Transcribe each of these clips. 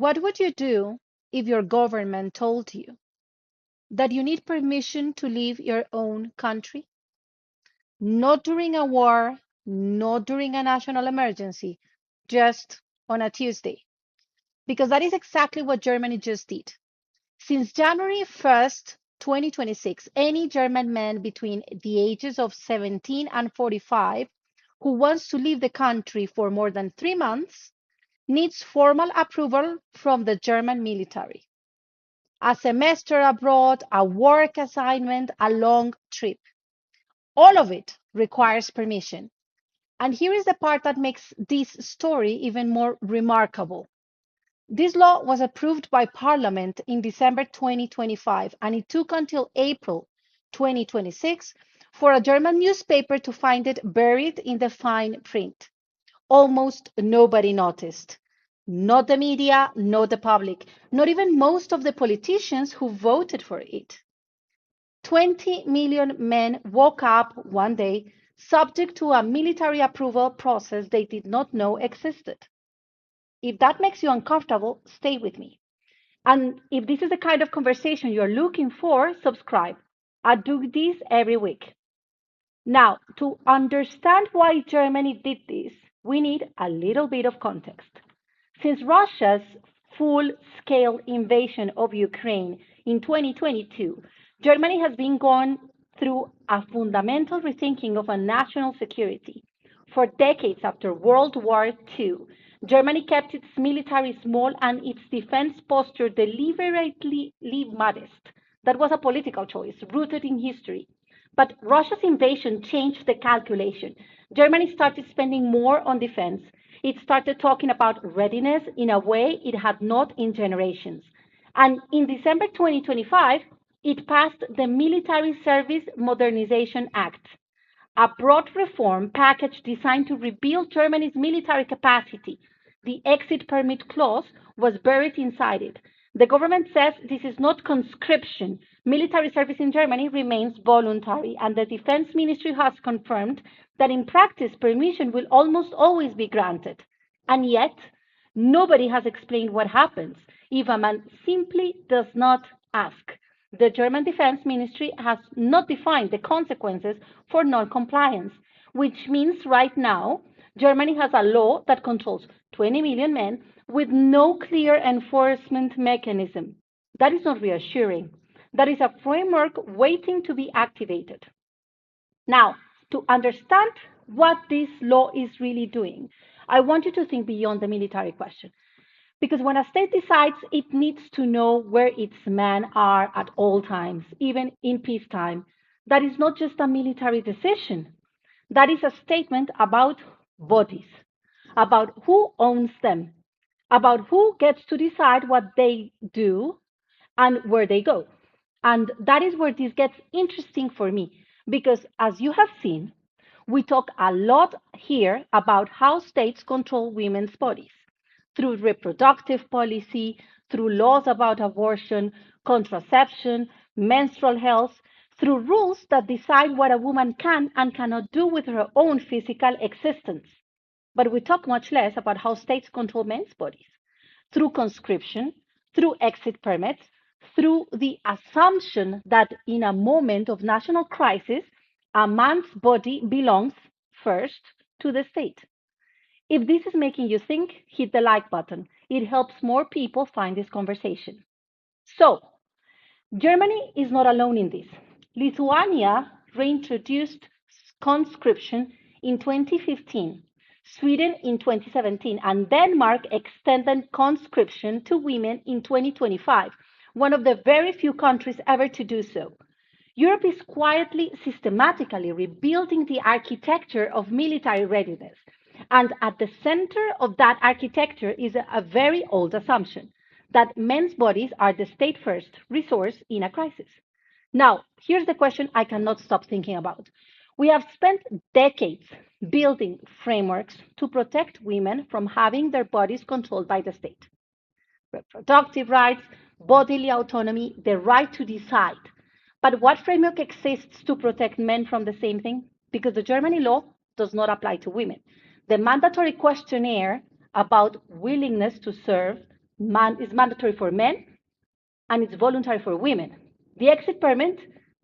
What would you do if your government told you that you need permission to leave your own country? Not during a war, not during a national emergency, just on a Tuesday. Because that is exactly what Germany just did. Since January 1st, 2026, any German man between the ages of 17 and 45 who wants to leave the country for more than 3 months needs formal approval from the German military. A semester abroad, a work assignment, a long trip. All of it requires permission. And here is the part that makes this story even more remarkable. This law was approved by Parliament in December 2025, and it took until April 2026 for a German newspaper to find it buried in the fine print. Almost nobody noticed. Not the media, not the public, not even most of the politicians who voted for it. 20 million men woke up one day subject to a military approval process they did not know existed. If that makes you uncomfortable, stay with me. And if this is the kind of conversation you're looking for, subscribe. I do this every week. Now, to understand why Germany did this, we need a little bit of context. Since Russia's full scale invasion of Ukraine in 2022, Germany has been going through a fundamental rethinking of a national security. For decades after World War II, Germany kept its military small and its defense posture deliberately modest. That was a political choice rooted in history. But Russia's invasion changed the calculation. Germany started spending more on defense. It started talking about readiness in a way it had not in generations. And in December 2025, it passed the Military Service Modernization Act, a broad reform package designed to rebuild Germany's military capacity. The exit permit clause was buried inside it. The government says this is not conscription. Military service in Germany remains voluntary, and the Defense Ministry has confirmed that in practice, permission will almost always be granted. And yet, nobody has explained what happens if a man simply does not ask. The German Defense Ministry has not defined the consequences for non-compliance, which means right now Germany has a law that controls 20 million men with no clear enforcement mechanism. That is not reassuring. That is a framework waiting to be activated. Now, to understand what this law is really doing, I want you to think beyond the military question. Because when a state decides, it needs to know where its men are at all times, even in peacetime. That is not just a military decision. That is a statement about bodies, about who owns them, about who gets to decide what they do and where they go. And that is where this gets interesting for me, because as you have seen, we talk a lot here about how states control women's bodies through reproductive policy, through laws about abortion, contraception, menstrual health, through rules that decide what a woman can and cannot do with her own physical existence. But we talk much less about how states control men's bodies through conscription, through exit permits, through the assumption that in a moment of national crisis, a man's body belongs first to the state. If this is making you think, hit the like button. It helps more people find this conversation. So, Germany is not alone in this. Lithuania reintroduced conscription in 2015, Sweden in 2017, and Denmark extended conscription to women in 2025, one of the very few countries ever to do so. Europe is quietly, systematically rebuilding the architecture of military readiness. And at the center of that architecture is a very old assumption that men's bodies are the state first resource in a crisis. Now, here's the question I cannot stop thinking about. We have spent decades building frameworks to protect women from having their bodies controlled by the state. Reproductive rights, bodily autonomy, the right to decide. But what framework exists to protect men from the same thing? Because the Germany law does not apply to women. The mandatory questionnaire about willingness to serve is mandatory for men and it's voluntary for women. The exit permit,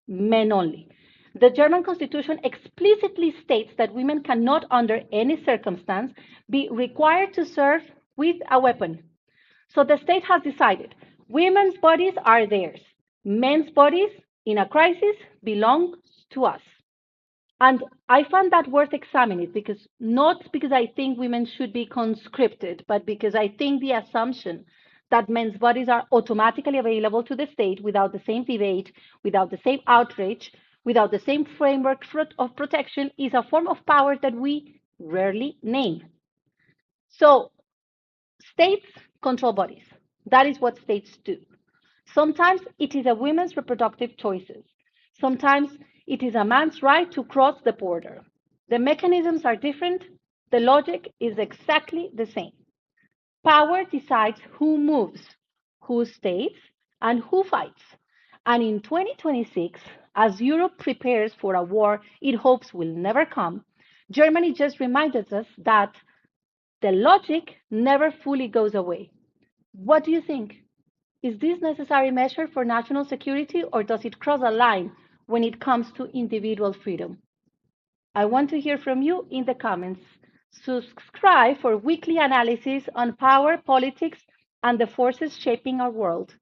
men only. The German constitution explicitly states that women cannot, under any circumstance, be required to serve with a weapon. So the state has decided women's bodies are theirs, men's bodies in a crisis belong to us. And I find that worth examining because not because I think women should be conscripted, but because I think the assumption that men's bodies are automatically available to the state without the same debate, without the same outrage, without the same framework of protection is a form of power that we rarely name. So states control bodies. That is what states do. Sometimes it is a woman's reproductive choices. Sometimes it is a man's right to cross the border. The mechanisms are different. The logic is exactly the same. Power decides who moves, who stays, and who fights. And in 2026, as Europe prepares for a war it hopes will never come, Germany just reminded us that the logic never fully goes away. What do you think? Is this necessary measure for national security or does it cross a line when it comes to individual freedom? I want to hear from you in the comments. Subscribe for weekly analysis on power, politics, and the forces shaping our world.